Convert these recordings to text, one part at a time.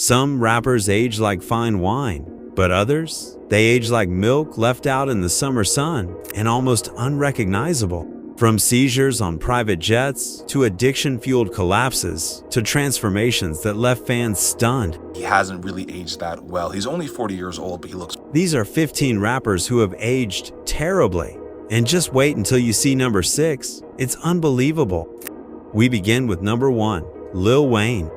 Some rappers age like fine wine, but others, they age like milk left out in the summer sun and almost unrecognizable. From seizures on private jets, to addiction-fueled collapses, to transformations that left fans stunned. He hasn't really aged that well. He's only 40 years old, but he looks... These are 15 rappers who have aged terribly. And just wait until you see number 6. It's unbelievable. We begin with number 1, Lil Wayne.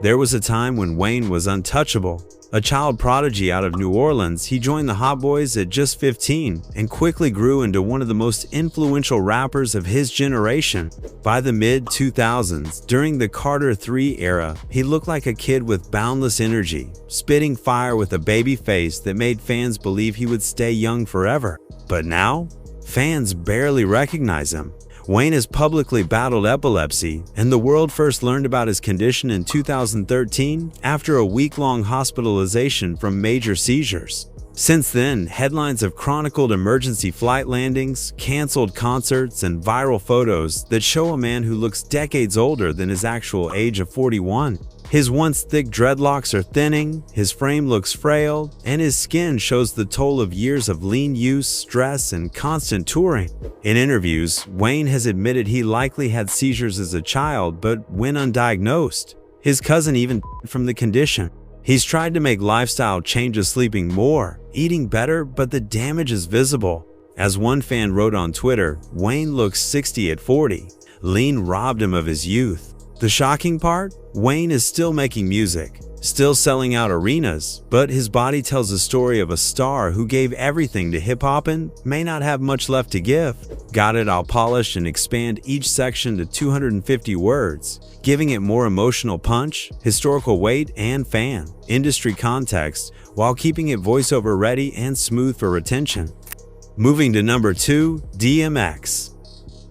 There was a time when Wayne was untouchable. A child prodigy out of New Orleans, he joined the Hot Boys at just 15 and quickly grew into one of the most influential rappers of his generation. By the mid-2000s, during the Carter III era, he looked like a kid with boundless energy, spitting fire with a baby face that made fans believe he would stay young forever. But now, fans barely recognize him. Wayne has publicly battled epilepsy, and the world first learned about his condition in 2013 after a week-long hospitalization from major seizures. Since then, headlines have chronicled emergency flight landings, canceled concerts, and viral photos that show a man who looks decades older than his actual age of 41. His once thick dreadlocks are thinning, his frame looks frail, and his skin shows the toll of years of lean use, stress, and constant touring. In interviews, Wayne has admitted he likely had seizures as a child but went undiagnosed. His cousin even from the condition. He's tried to make lifestyle changes, sleeping more, eating better, but the damage is visible. As one fan wrote on Twitter, Wayne looks 60 at 40. Lean robbed him of his youth. The shocking part? Wayne is still making music, still selling out arenas, but his body tells a story of a star who gave everything to hip-hop and may not have much left to give. Got it, I'll polish and expand each section to 250 words, giving it more emotional punch, historical weight, and fan industry context, while keeping it voiceover ready and smooth for retention. Moving to number 2, DMX.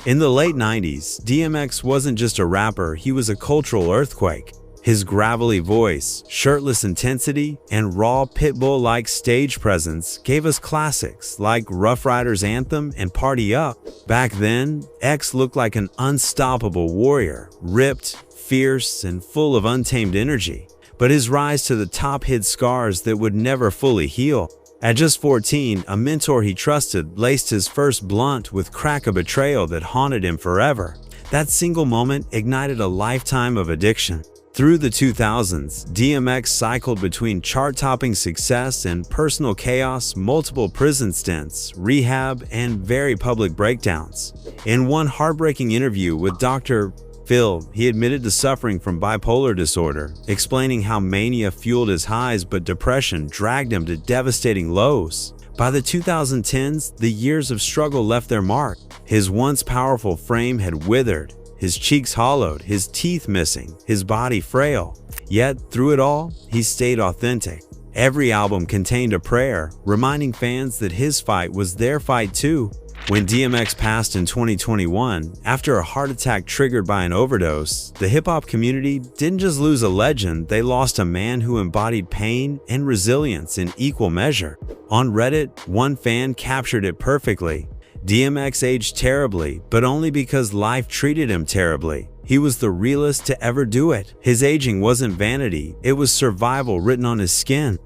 In the late 90s, DMX wasn't just a rapper, he was a cultural earthquake. His gravelly voice, shirtless intensity, and raw pitbull-like stage presence gave us classics like Ruff Ryders Anthem and Party Up. Back then, X looked like an unstoppable warrior, ripped, fierce, and full of untamed energy. But his rise to the top hid scars that would never fully heal. At just 14, a mentor he trusted laced his first blunt with crack of betrayal that haunted him forever. That single moment ignited a lifetime of addiction. Through the 2000s, DMX cycled between chart-topping success and personal chaos, multiple prison stints, rehab, and very public breakdowns. In one heartbreaking interview with Dr. Phil, he admitted to suffering from bipolar disorder, explaining how mania fueled his highs but depression dragged him to devastating lows. By the 2010s, the years of struggle left their mark. His once powerful frame had withered, his cheeks hollowed, his teeth missing, his body frail. Yet, through it all, he stayed authentic. Every album contained a prayer, reminding fans that his fight was their fight too. When DMX passed in 2021, after a heart attack triggered by an overdose, the hip-hop community didn't just lose a legend, they lost a man who embodied pain and resilience in equal measure. On Reddit, one fan captured it perfectly. DMX aged terribly, but only because life treated him terribly. He was the realest to ever do it. His aging wasn't vanity, it was survival written on his skin.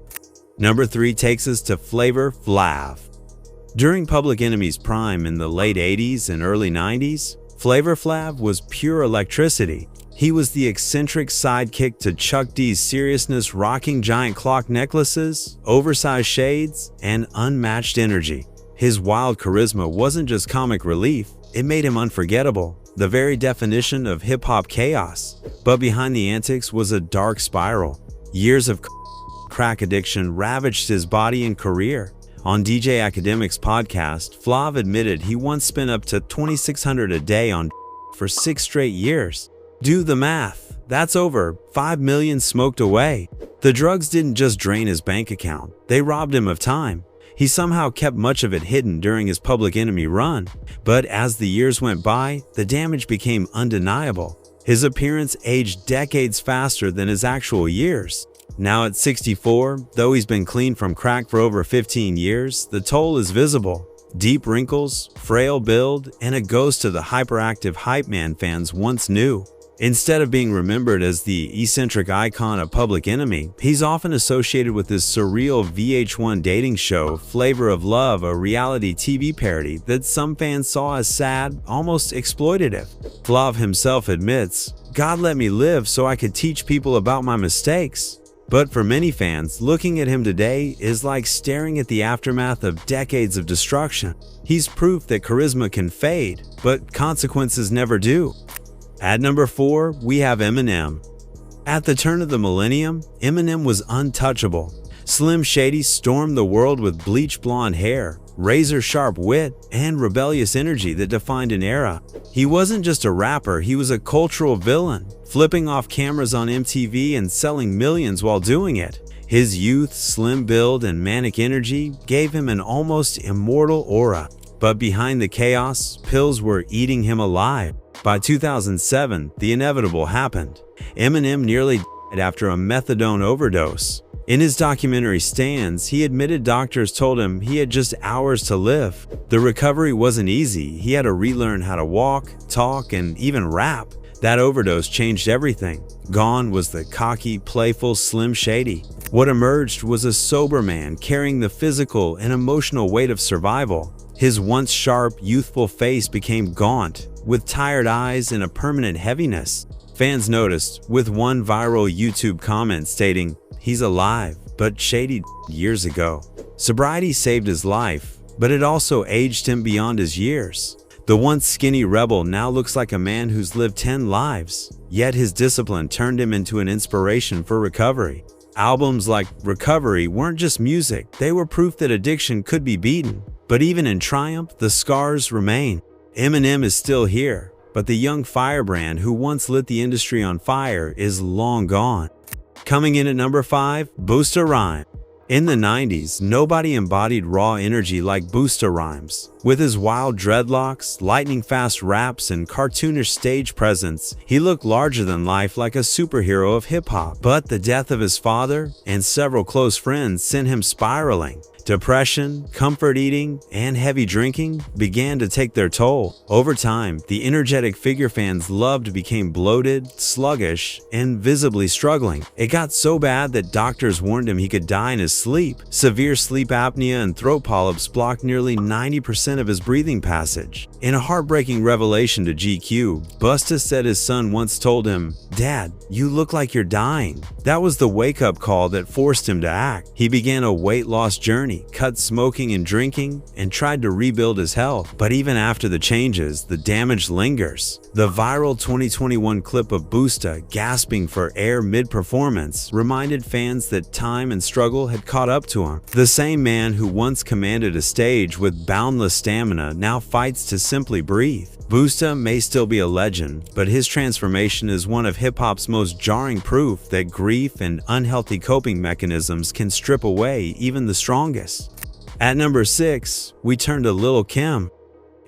Number 3 takes us to Flavor Flav. During Public Enemy's prime in the late 80s and early 90s, Flavor Flav was pure electricity. He was the eccentric sidekick to Chuck D's seriousness, rocking giant clock necklaces, oversized shades, and unmatched energy. His wild charisma wasn't just comic relief, it made him unforgettable, the very definition of hip-hop chaos. But behind the antics was a dark spiral. Years of crack addiction ravaged his body and career. On DJ Academic's podcast, Flav admitted he once spent up to $2,600 a day on for 6 straight years. Do the math. That's over 5 million smoked away. The drugs didn't just drain his bank account, they robbed him of time. He somehow kept much of it hidden during his Public Enemy run. But as the years went by, the damage became undeniable. His appearance aged decades faster than his actual years. Now at 64, though he's been clean from crack for over 15 years, the toll is visible. Deep wrinkles, frail build, and a ghost of the hyperactive hype man fans once knew. Instead of being remembered as the eccentric icon of Public Enemy, he's often associated with his surreal VH1 dating show, Flavor of Love, a reality TV parody that some fans saw as sad, almost exploitative. Flav himself admits, "God let me live so I could teach people about my mistakes." But for many fans, looking at him today is like staring at the aftermath of decades of destruction. He's proof that charisma can fade, but consequences never do. At number 4, we have Eminem. At the turn of the millennium, Eminem was untouchable. Slim Shady stormed the world with bleach blonde hair, razor-sharp wit, and rebellious energy that defined an era. He wasn't just a rapper, he was a cultural villain, flipping off cameras on MTV and selling millions while doing it. His youth, slim build, and manic energy gave him an almost immortal aura. But behind the chaos, pills were eating him alive. By 2007, the inevitable happened. Eminem nearly died after a methadone overdose. In his documentary Stands, he admitted doctors told him he had just hours to live. The recovery wasn't easy. He had to relearn how to walk, talk, and even rap. That overdose changed everything. Gone was the cocky, playful Slim Shady. What emerged was a sober man carrying the physical and emotional weight of survival. His once sharp, youthful face became gaunt, with tired eyes and a permanent heaviness. Fans noticed, with one viral YouTube comment stating, "He's alive, but Shady years ago." Sobriety saved his life, but it also aged him beyond his years. The once skinny rebel now looks like a man who's lived 10 lives, yet his discipline turned him into an inspiration for recovery. Albums like Recovery weren't just music, they were proof that addiction could be beaten. But even in triumph, the scars remain. Eminem is still here, but the young firebrand who once lit the industry on fire is long gone. Coming in at number 5, Busta Rhymes. In the 90s, nobody embodied raw energy like Busta Rhymes. With his wild dreadlocks, lightning-fast raps, and cartoonish stage presence, he looked larger than life, like a superhero of hip-hop. But the death of his father and several close friends sent him spiraling. Depression, comfort eating, and heavy drinking began to take their toll. Over time, the energetic figure fans loved became bloated, sluggish, and visibly struggling. It got so bad that doctors warned him he could die in his sleep. Severe sleep apnea and throat polyps blocked nearly 90% of his breathing passage. In a heartbreaking revelation to GQ, Busta said his son once told him, "Dad, you look like you're dying." That was the wake-up call that forced him to act. He began a weight loss journey, cut smoking and drinking, and tried to rebuild his health. But even after the changes, the damage lingers. The viral 2021 clip of Busta gasping for air mid-performance reminded fans that time and struggle had caught up to him. The same man who once commanded a stage with boundless stamina now fights to simply breathe. Busta may still be a legend, but his transformation is one of hip-hop's most jarring proof that grief and unhealthy coping mechanisms can strip away even the strongest. At number 6, we turn to Lil' Kim.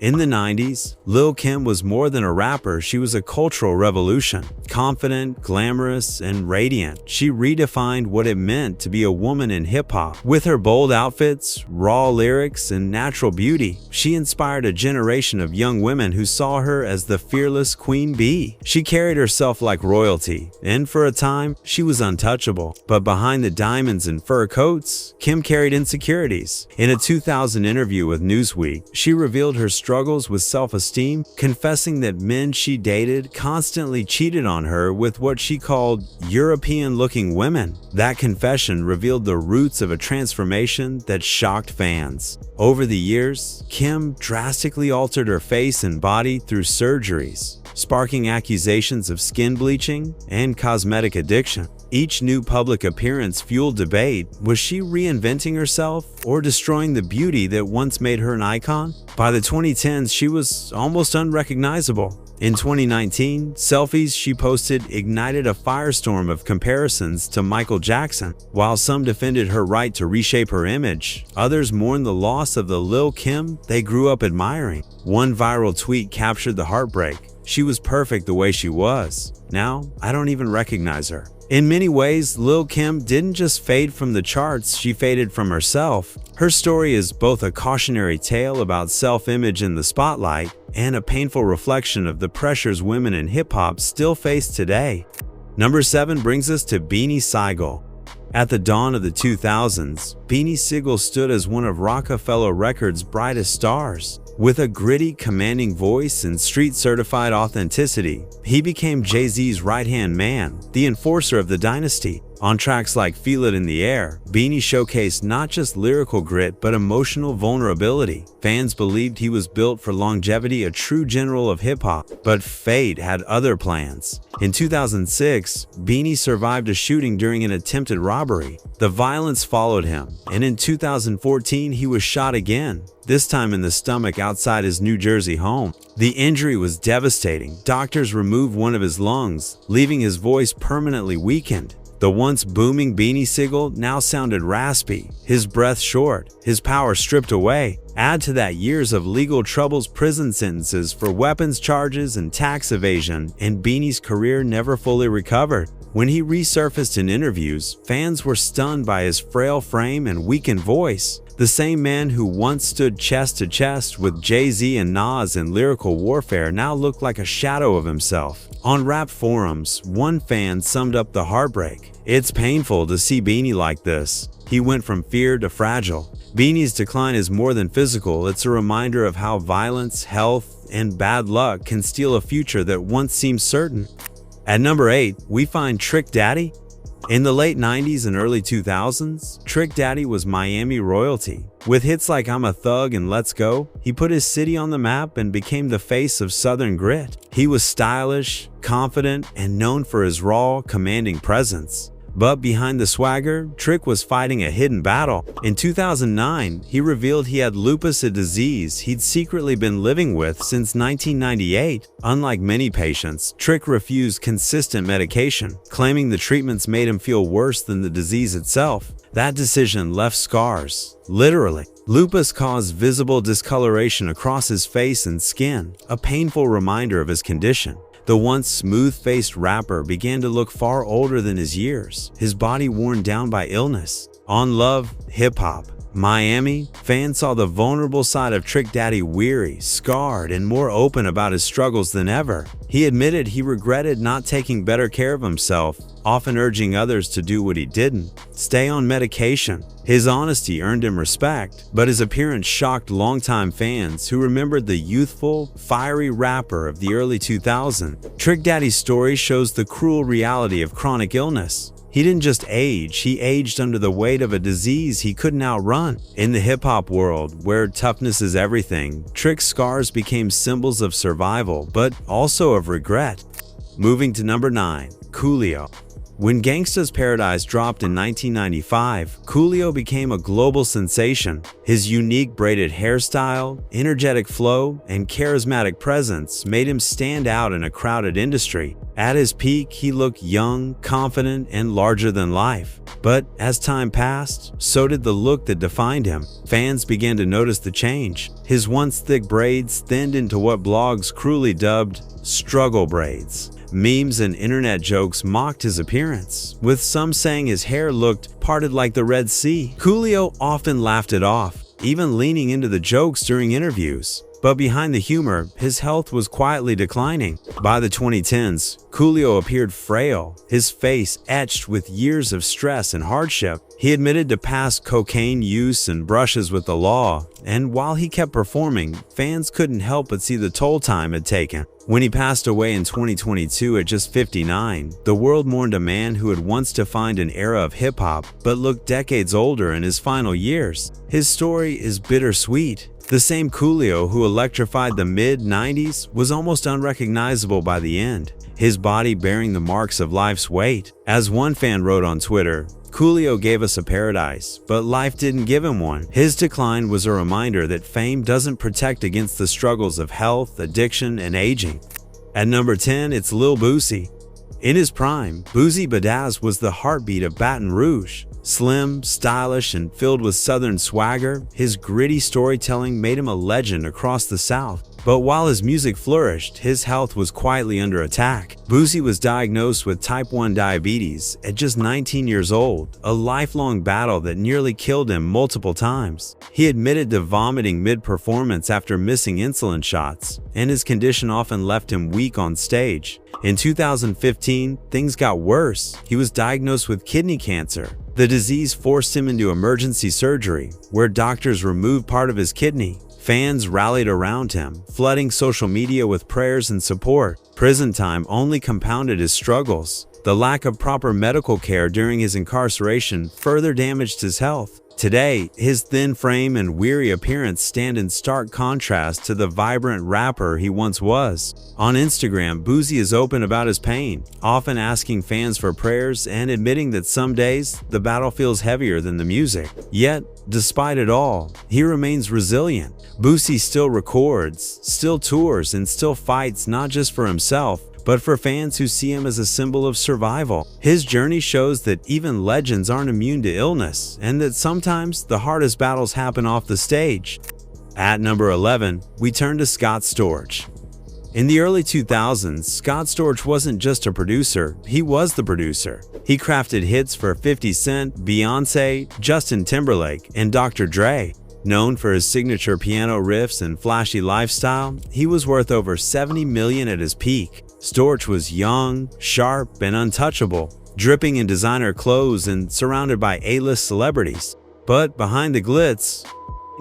In the 90s, Lil' Kim was more than a rapper, she was a cultural revolution. Confident, glamorous, and radiant, she redefined what it meant to be a woman in hip-hop. With her bold outfits, raw lyrics, and natural beauty, she inspired a generation of young women who saw her as the fearless Queen Bee. She carried herself like royalty, and for a time, she was untouchable. But behind the diamonds and fur coats, Kim carried insecurities. In a 2000 interview with Newsweek, she revealed her struggles with self-esteem, confessing that men she dated constantly cheated on her with what she called European-looking women. That confession revealed the roots of a transformation that shocked fans. Over the years, Kim drastically altered her face and body through surgeries, sparking accusations of skin bleaching and cosmetic addiction. Each new public appearance fueled debate. Was she reinventing herself or destroying the beauty that once made her an icon? By the 2010s, she was almost unrecognizable. In 2019, selfies she posted ignited a firestorm of comparisons to Michael Jackson. While some defended her right to reshape her image, others mourned the loss of the Lil' Kim they grew up admiring. One viral tweet captured the heartbreak. "She was perfect the way she was. Now, I don't even recognize her." In many ways, Lil Kim didn't just fade from the charts, she faded from herself. Her story is both a cautionary tale about self-image in the spotlight and a painful reflection of the pressures women in hip-hop still face today. Number 7 brings us to Beanie Sigel. At the dawn of the 2000s, Beanie Sigel stood as one of Rockefeller Records' brightest stars. With a gritty, commanding voice and street-certified authenticity, he became Jay-Z's right-hand man, the enforcer of the dynasty. On tracks like Feel It in the Air, Beanie showcased not just lyrical grit but emotional vulnerability. Fans believed he was built for longevity, a true general of hip-hop, but fate had other plans. In 2006, Beanie survived a shooting during an attempted robbery. The violence followed him, and in 2014 he was shot again, this time in the stomach outside his New Jersey home. The injury was devastating. Doctors removed one of his lungs, leaving his voice permanently weakened. The once booming Beanie Sigel now sounded raspy, his breath short, his power stripped away. Add to that years of legal troubles, prison sentences for weapons charges and tax evasion, and Beanie's career never fully recovered. When he resurfaced in interviews, fans were stunned by his frail frame and weakened voice. The same man who once stood chest to chest with Jay-Z and Nas in lyrical warfare now looked like a shadow of himself. On rap forums, one fan summed up the heartbreak. "It's painful to see Beanie like this. He went from fear to fragile." Beanie's decline is more than physical, it's a reminder of how violence, health, and bad luck can steal a future that once seemed certain. At number 8, we find Trick Daddy. In the late 90s and early 2000s, Trick Daddy was Miami royalty. With hits like I'm a Thug and Let's Go, he put his city on the map and became the face of Southern grit. He was stylish, confident, and known for his raw, commanding presence. But behind the swagger, Trick was fighting a hidden battle. In 2009, he revealed he had lupus, a disease he'd secretly been living with since 1998. Unlike many patients, Trick refused consistent medication, claiming the treatments made him feel worse than the disease itself. That decision left scars, literally. Lupus caused visible discoloration across his face and skin, a painful reminder of his condition. The once smooth-faced rapper began to look far older than his years, his body worn down by illness. On Love, Hip Hop, Miami, fans saw the vulnerable side of Trick Daddy, weary, scarred, and more open about his struggles than ever. He admitted he regretted not taking better care of himself, often urging others to do what he didn't, stay on medication. His honesty earned him respect, but his appearance shocked longtime fans who remembered the youthful, fiery rapper of the early 2000s. Trick Daddy's story shows the cruel reality of chronic illness. He didn't just age, he aged under the weight of a disease he couldn't outrun. In the hip-hop world, where toughness is everything, Trick's scars became symbols of survival, but also of regret. Moving to number 9, Coolio. When Gangsta's Paradise dropped in 1995, Coolio became a global sensation. His unique braided hairstyle, energetic flow, and charismatic presence made him stand out in a crowded industry. At his peak, he looked young, confident, and larger than life. But as time passed, so did the look that defined him. Fans began to notice the change. His once thick braids thinned into what blogs cruelly dubbed struggle braids. Memes and internet jokes mocked his appearance, with some saying his hair looked parted like the Red Sea. Coolio often laughed it off, even leaning into the jokes during interviews. But behind the humor, his health was quietly declining. By the 2010s, Coolio appeared frail, his face etched with years of stress and hardship. He admitted to past cocaine use and brushes with the law, and while he kept performing, fans couldn't help but see the toll time had taken. When he passed away in 2022 at just 59, the world mourned a man who had once defined an era of hip-hop but looked decades older in his final years. His story is bittersweet. The same Coolio who electrified the mid-90s was almost unrecognizable by the end, his body bearing the marks of life's weight. As one fan wrote on Twitter, Coolio gave us a paradise, but life didn't give him one. His decline was a reminder that fame doesn't protect against the struggles of health, addiction, and aging. At number 10, it's Lil Boosie. In his prime, Boosie Badazz was the heartbeat of Baton Rouge. Slim, stylish, and filled with Southern swagger, his gritty storytelling made him a legend across the South. But while his music flourished, his health was quietly under attack. Boosie was diagnosed with type 1 diabetes at just 19 years old, a lifelong battle that nearly killed him multiple times. He admitted to vomiting mid-performance after missing insulin shots, and his condition often left him weak on stage. In 2015, things got worse. He was diagnosed with kidney cancer. The disease forced him into emergency surgery, where doctors removed part of his kidney. Fans rallied around him, flooding social media with prayers and support. Prison time only compounded his struggles. The lack of proper medical care during his incarceration further damaged his health. Today, his thin frame and weary appearance stand in stark contrast to the vibrant rapper he once was. On Instagram, Boosie is open about his pain, often asking fans for prayers and admitting that some days the battle feels heavier than the music. Yet, despite it all, he remains resilient. Boosie still records, still tours, and still fights not just for himself, but for fans who see him as a symbol of survival. His journey shows that even legends aren't immune to illness, and that sometimes the hardest battles happen off the stage. At number 11, we turn to Scott Storch. In the early 2000s, Scott Storch wasn't just a producer, he was the producer. He crafted hits for 50 Cent, Beyoncé, Justin Timberlake, and Dr. Dre. Known for his signature piano riffs and flashy lifestyle, he was worth over $70 million at his peak. Storch was young, sharp, and untouchable, dripping in designer clothes and surrounded by A-list celebrities. But behind the glitz,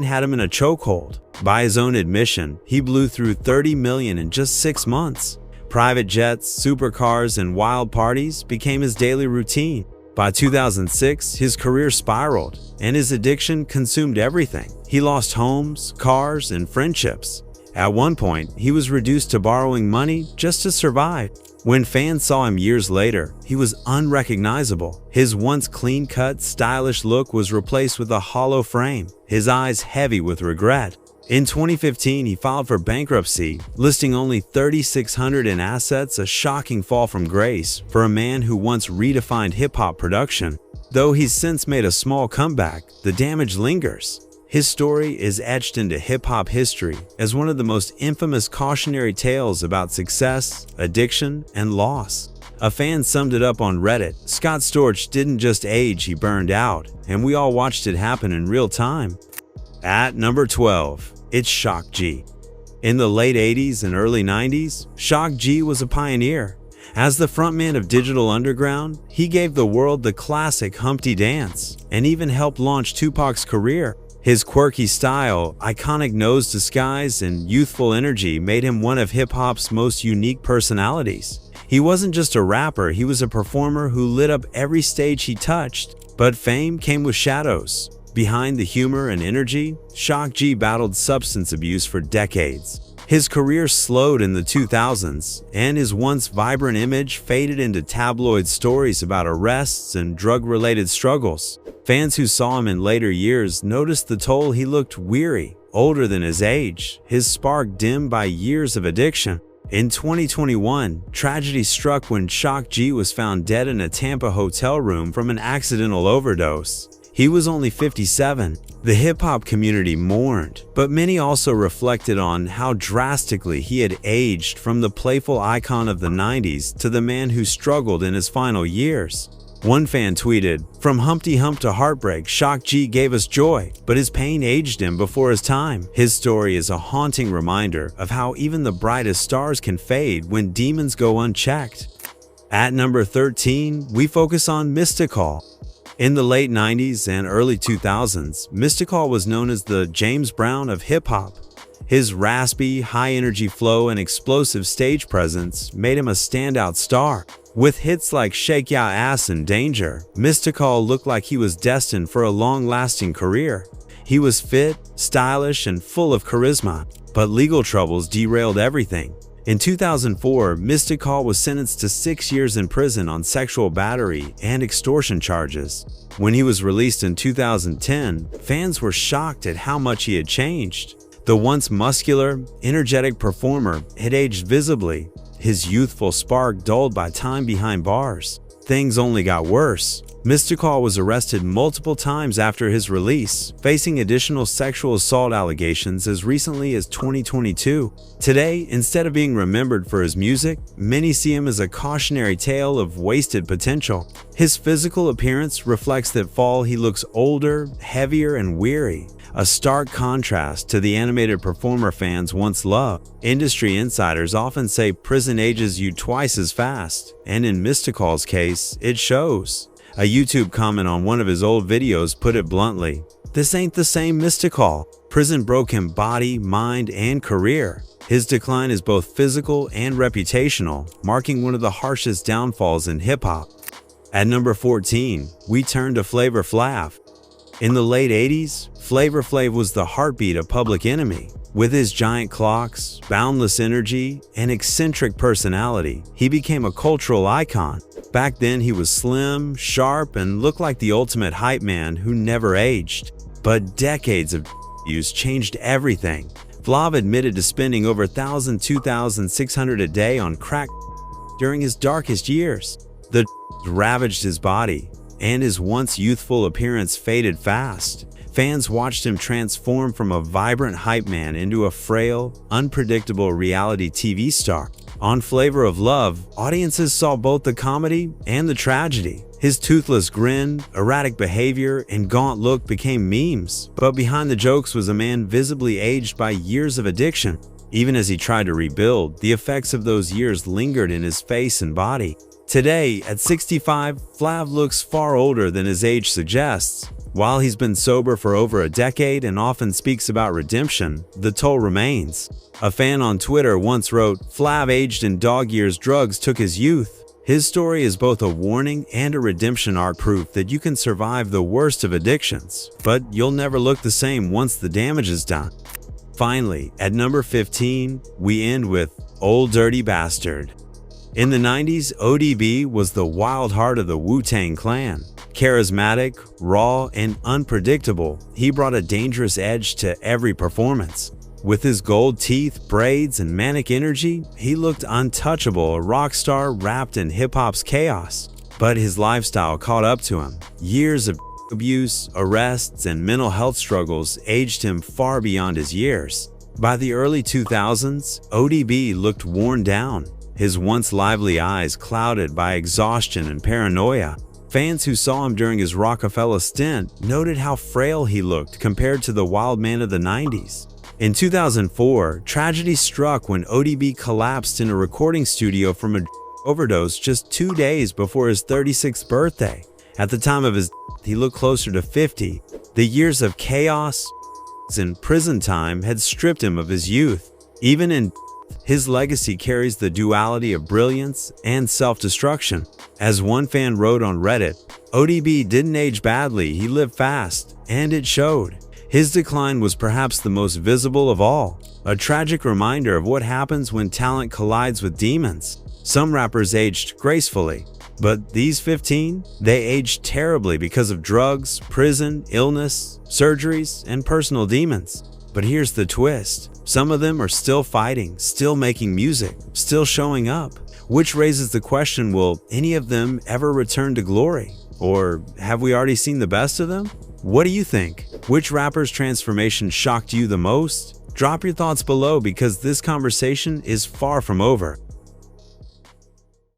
had him in a chokehold. By his own admission, he blew through $30 million in just 6 months. Private jets, supercars, and wild parties became his daily routine. By 2006, his career spiraled, and his addiction consumed everything. He lost homes, cars, and friendships. At one point, he was reduced to borrowing money just to survive. When fans saw him years later, he was unrecognizable. His once clean-cut, stylish look was replaced with a hollow frame, his eyes heavy with regret. In 2015, he filed for bankruptcy, listing only $3,600 in assets, a shocking fall from grace for a man who once redefined hip-hop production. Though he's since made a small comeback, the damage lingers. His story is etched into hip-hop history as one of the most infamous cautionary tales about success, addiction, and loss. A fan summed it up on Reddit: Scott Storch didn't just age, he burned out, and we all watched it happen in real time. At number 12, it's Shock G. In the late 80s and early 90s, Shock G was a pioneer. As the frontman of Digital Underground, he gave the world the classic Humpty Dance and even helped launch Tupac's career. His quirky style, iconic nose disguise, and youthful energy made him one of hip-hop's most unique personalities. He wasn't just a rapper, he was a performer who lit up every stage he touched. But fame came with shadows. Behind the humor and energy, Shock G battled substance abuse for decades. His career slowed in the 2000s, and his once vibrant image faded into tabloid stories about arrests and drug-related struggles. Fans who saw him in later years noticed the toll. He looked weary, older than his age, his spark dimmed by years of addiction. In 2021, tragedy struck when Shock G was found dead in a Tampa hotel room from an accidental overdose. He was only 57. The hip-hop community mourned, but many also reflected on how drastically he had aged from the playful icon of the 90s to the man who struggled in his final years. One fan tweeted, "From Humpty Hump to heartbreak, Shock G gave us joy, but his pain aged him before his time." His story is a haunting reminder of how even the brightest stars can fade when demons go unchecked. At number 13, we focus on Mystikal. In the late 90s and early 2000s, Mystikal was known as the James Brown of hip-hop. His raspy, high-energy flow and explosive stage presence made him a standout star. With hits like Shake Ya Ass and Danger, Mystikal looked like he was destined for a long-lasting career. He was fit, stylish, and full of charisma, but legal troubles derailed everything. In 2004, Mystikal was sentenced to 6 years in prison on sexual battery and extortion charges. When he was released in 2010, fans were shocked at how much he had changed. The once muscular, energetic performer had aged visibly, his youthful spark dulled by time behind bars. things only got worse. Mystikal was arrested multiple times after his release, facing additional sexual assault allegations as recently as 2022. Today, instead of being remembered for his music, many see him as a cautionary tale of wasted potential. His physical appearance reflects that fall he looks older, heavier, and weary, a stark contrast to the animated performer fans once loved. Industry insiders often say prison ages you twice as fast, and in Mystikal's case, it shows. A YouTube comment on one of his old videos put it bluntly, "This ain't the same Mystikal. Prison broke him body, mind, and career." His decline is both physical and reputational, marking one of the harshest downfalls in hip-hop. At number 14, we turn to Flavor Flav. In the late 80s, Flavor Flav was the heartbeat of Public Enemy. With his giant clocks, boundless energy, and eccentric personality, he became a cultural icon. Back then, he was slim, sharp, and looked like the ultimate hype man who never aged. But decades of use changed everything. Flav admitted to spending over $2,600 a day on crack during his darkest years. The ravaged his body, and his once youthful appearance faded fast. Fans watched him transform from a vibrant hype man into a frail, unpredictable reality TV star. On Flavor of Love, audiences saw both the comedy and the tragedy. His toothless grin, erratic behavior, and gaunt look became memes, but behind the jokes was a man visibly aged by years of addiction. Even as he tried to rebuild, the effects of those years lingered in his face and body. Today, at 65, Flav looks far older than his age suggests. While he's been sober for over a decade and often speaks about redemption, the toll remains. A fan on Twitter once wrote, "Flav aged in dog years, drugs took his youth." His story is both a warning and a redemption arc, proof that you can survive the worst of addictions, but you'll never look the same once the damage is done. Finally, at number 15, we end with Old Dirty Bastard. In the 90s, ODB was the wild heart of the Wu-Tang Clan. Charismatic, raw, and unpredictable, he brought a dangerous edge to every performance. With his gold teeth, braids, and manic energy, he looked untouchable, a rock star wrapped in hip-hop's chaos. But his lifestyle caught up to him. Years of abuse, arrests, and mental health struggles aged him far beyond his years. By the early 2000s, ODB looked worn down, his once lively eyes clouded by exhaustion and paranoia. Fans who saw him during his Rockefeller stint noted how frail he looked compared to the wild man of the 90s. In 2004, tragedy struck when ODB collapsed in a recording studio from an overdose just 2 days before his 36th birthday. At the time of his death, he looked closer to 50. The years of chaos and prison time had stripped him of his youth. Even in his legacy carries the duality of brilliance and self-destruction. As one fan wrote on Reddit, ODB didn't age badly, he lived fast, and it showed. His decline was perhaps the most visible of all, a tragic reminder of what happens when talent collides with demons. Some rappers aged gracefully, but these 15, they aged terribly because of drugs, prison, illness, surgeries, and personal demons. But here's the twist. Some of them are still fighting, still making music, still showing up. Which raises the question, will any of them ever return to glory? Or have we already seen the best of them? What do you think? Which rapper's transformation shocked you the most? Drop your thoughts below because this conversation is far from over.